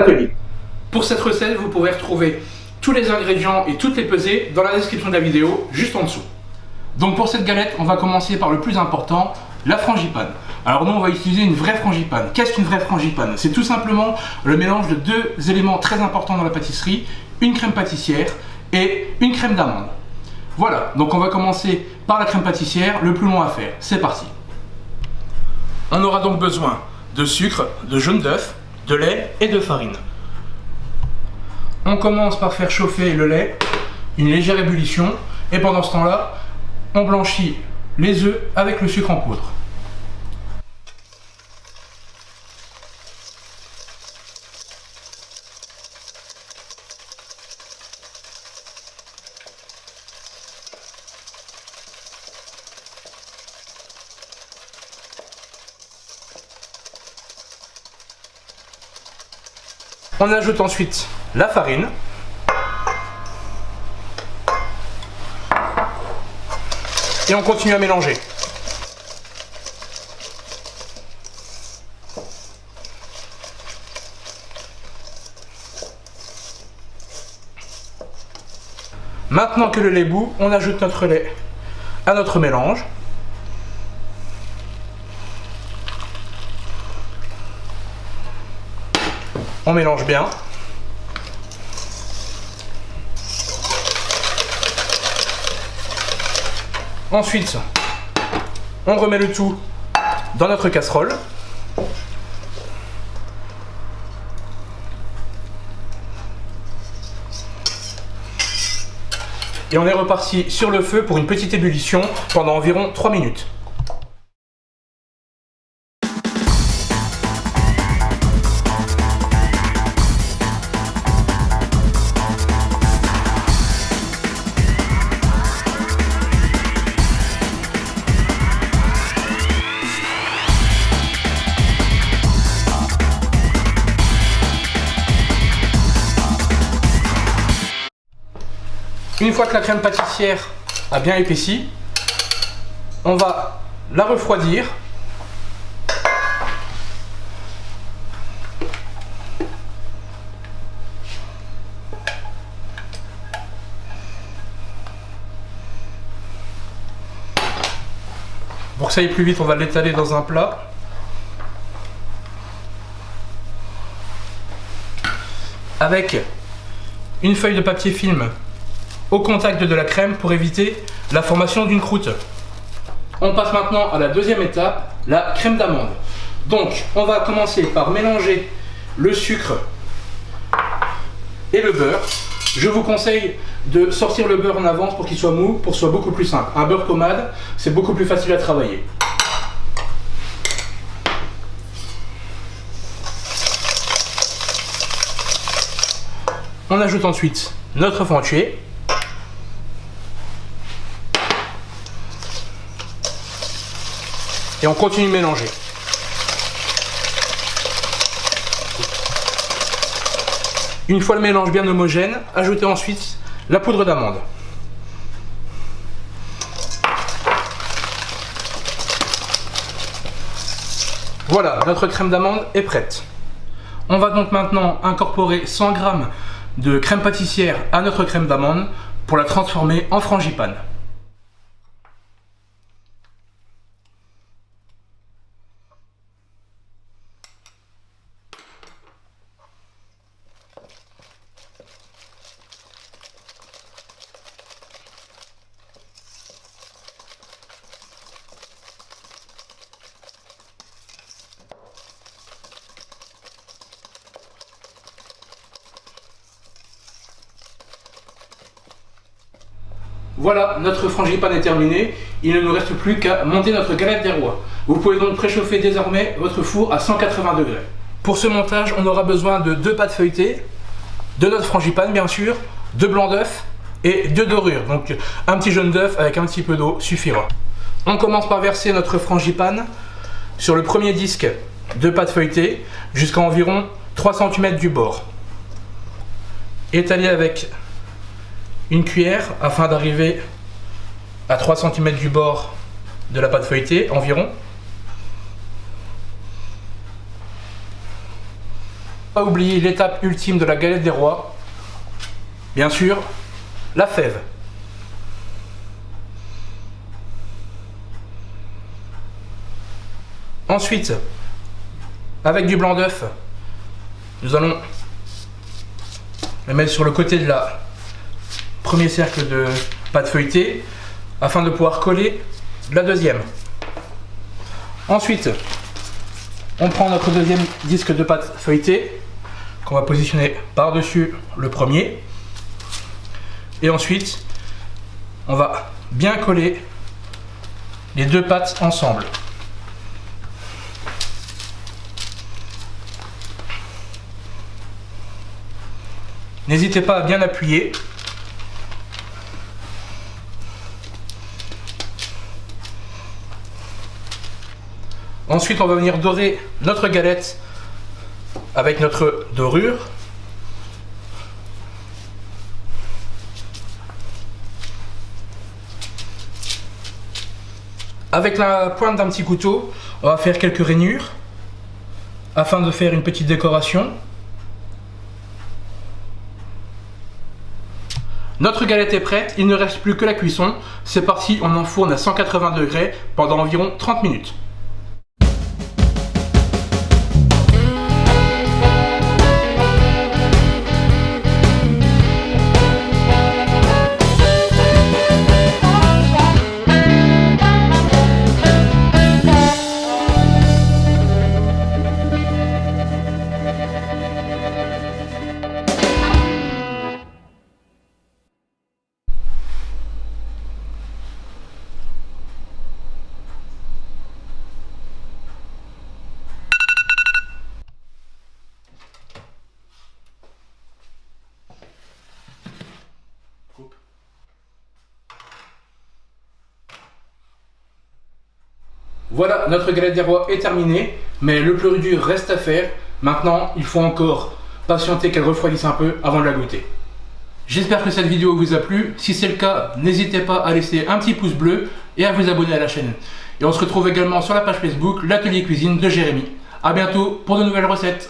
atelier. Pour cette recette, vous pourrez retrouver tous les ingrédients et toutes les pesées dans la description de la vidéo, juste en dessous. Donc pour cette galette, on va commencer par le plus important, la frangipane. Alors nous, on va utiliser une vraie frangipane. Qu'est-ce qu'une vraie frangipane? C'est tout simplement le mélange de deux éléments très importants dans la pâtisserie, une crème pâtissière et une crème d'amande. Voilà, donc on va commencer par la crème pâtissière, le plus long à faire. C'est parti. On aura donc besoin de sucre, de jaune d'œuf, de lait et de farine. On commence par faire chauffer le lait, une légère ébullition, et pendant ce temps-là, on blanchit les œufs avec le sucre en poudre. On ajoute ensuite la farine. Et on continue à mélanger. Maintenant que le lait bout, on ajoute notre lait à notre mélange. On mélange bien. Ensuite, on remet le tout dans notre casserole. Et on est reparti sur le feu pour une petite ébullition pendant environ 3 minutes. Une fois que la crème pâtissière a bien épaissi, on va la refroidir. Pour que ça aille plus vite, on va l'étaler dans un plat. Avec une feuille de papier film au contact de la crème pour éviter la formation d'une croûte. On passe maintenant à la deuxième étape, la crème d'amande. Donc on va commencer par mélanger le sucre et le beurre. Je vous conseille de sortir le beurre en avance pour qu'il soit mou, pour que ce soit beaucoup plus simple. Un beurre pommade, c'est beaucoup plus facile à travailler. On ajoute ensuite notre fond tué. Et on continue de mélanger. Une fois le mélange bien homogène, ajoutez ensuite la poudre d'amande. Voilà, notre crème d'amande est prête. On va donc maintenant incorporer 100 g de crème pâtissière à notre crème d'amande pour la transformer en frangipane. Voilà, notre frangipane est terminé. Il ne nous reste plus qu'à monter notre galette des rois. Vous pouvez donc préchauffer désormais votre four à 180 degrés. Pour ce montage, on aura besoin de 2 pâtes feuilletées, de notre frangipane bien sûr, 2 blancs d'œufs et 2 dorures. Donc un petit jaune d'œuf avec un petit peu d'eau suffira. On commence par verser notre frangipane sur le premier disque de pâte feuilletée jusqu'à environ 3 cm du bord. Étaler avec une cuillère afin d'arriver à 3 cm du bord de la pâte feuilletée environ. Pas oublier l'étape ultime de la galette des rois. Bien sûr, la fève. Ensuite, avec du blanc d'œuf, nous allons le mettre sur le côté de la premier cercle de pâte feuilletée afin de pouvoir coller la deuxième. Ensuite, on prend notre deuxième disque de pâte feuilletée qu'on va positionner par-dessus le premier. Et ensuite, on va bien coller les deux pâtes ensemble. N'hésitez pas à bien appuyer. Ensuite, on va venir dorer notre galette avec notre dorure. Avec la pointe d'un petit couteau, on va faire quelques rainures afin de faire une petite décoration. Notre galette est prête, il ne reste plus que la cuisson. C'est parti, on enfourne à 180 degrés pendant environ 30 minutes. Voilà, notre galette des rois est terminée, mais le plus dur reste à faire. Maintenant, il faut encore patienter qu'elle refroidisse un peu avant de la goûter. J'espère que cette vidéo vous a plu. Si c'est le cas, n'hésitez pas à laisser un petit pouce bleu et à vous abonner à la chaîne. Et on se retrouve également sur la page Facebook, l'atelier cuisine de Jérémy. A bientôt pour de nouvelles recettes.